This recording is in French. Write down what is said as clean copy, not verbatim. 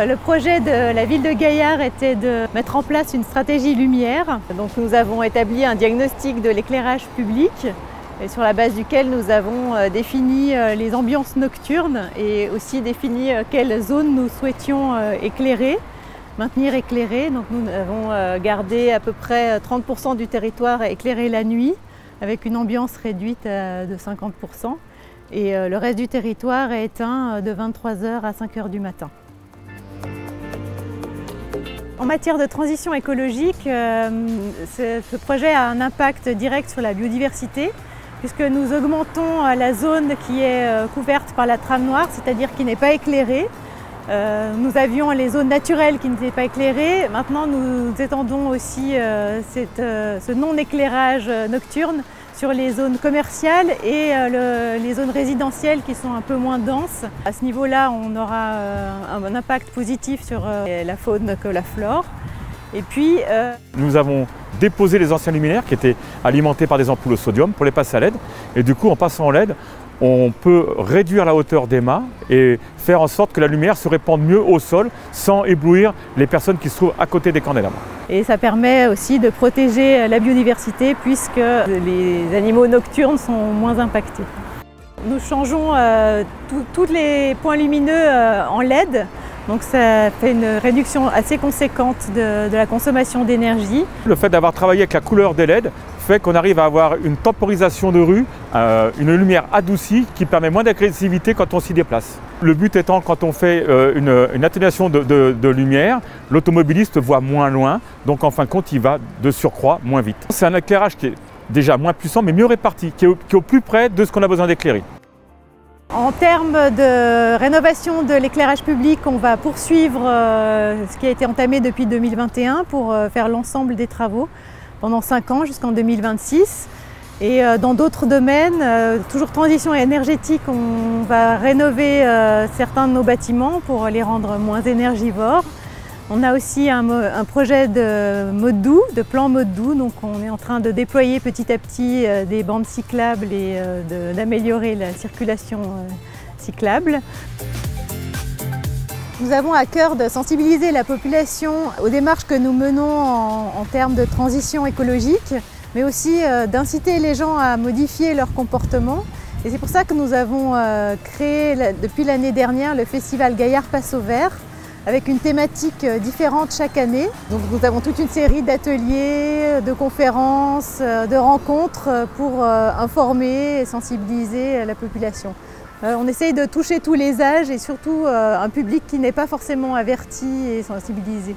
Le projet de la ville de Gaillard était de mettre en place une stratégie lumière. Donc nous avons établi un diagnostic de l'éclairage public et sur la base duquel nous avons défini les ambiances nocturnes et aussi défini quelles zones nous souhaitions maintenir éclairées. Donc nous avons gardé à peu près 30% du territoire éclairé la nuit avec une ambiance réduite de 50%. Et le reste du territoire est éteint de 23h à 5h du matin. En matière de transition écologique, ce projet a un impact direct sur la biodiversité puisque nous augmentons la zone qui est couverte par la trame noire, c'est-à-dire qui n'est pas éclairée. Nous avions les zones naturelles qui n'étaient pas éclairées. Maintenant, nous étendons aussi ce non-éclairage nocturne sur les zones commerciales et les zones résidentielles qui sont un peu moins denses. À ce niveau-là, on aura un impact positif sur la faune que la flore. Et puis, nous avons déposé les anciens luminaires qui étaient alimentés par des ampoules au sodium pour les passer à LED. Et du coup, en passant en LED, on peut réduire la hauteur des mâts et faire en sorte que la lumière se répande mieux au sol sans éblouir les personnes qui se trouvent à côté des candélabres. Et ça permet aussi de protéger la biodiversité puisque les animaux nocturnes sont moins impactés. Nous changeons tous les points lumineux en LED, donc ça fait une réduction assez conséquente de la consommation d'énergie. Le fait d'avoir travaillé avec la couleur des LED fait qu'on arrive à avoir une temporisation de rue, une lumière adoucie qui permet moins d'agressivité quand on s'y déplace. Le but étant, quand on fait une atténuation de lumière, l'automobiliste voit moins loin, donc en fin de compte il va de surcroît moins vite. C'est un éclairage qui est déjà moins puissant mais mieux réparti, qui est au plus près de ce qu'on a besoin d'éclairer. En termes de rénovation de l'éclairage public, on va poursuivre ce qui a été entamé depuis 2021 pour faire l'ensemble des travaux pendant 5 ans jusqu'en 2026. Et dans d'autres domaines, toujours transition énergétique, on va rénover certains de nos bâtiments pour les rendre moins énergivores. On a aussi un projet de mode doux, de plan mode doux, donc on est en train de déployer petit à petit des bandes cyclables et d'améliorer la circulation cyclable. Nous avons à cœur de sensibiliser la population aux démarches que nous menons en termes de transition écologique, mais aussi d'inciter les gens à modifier leur comportement. Et c'est pour ça que nous avons créé depuis l'année dernière le festival Gaillard Passe au Vert, avec une thématique différente chaque année. Donc nous avons toute une série d'ateliers, de conférences, de rencontres pour informer et sensibiliser la population. On essaye de toucher tous les âges et surtout un public qui n'est pas forcément averti et sensibilisé.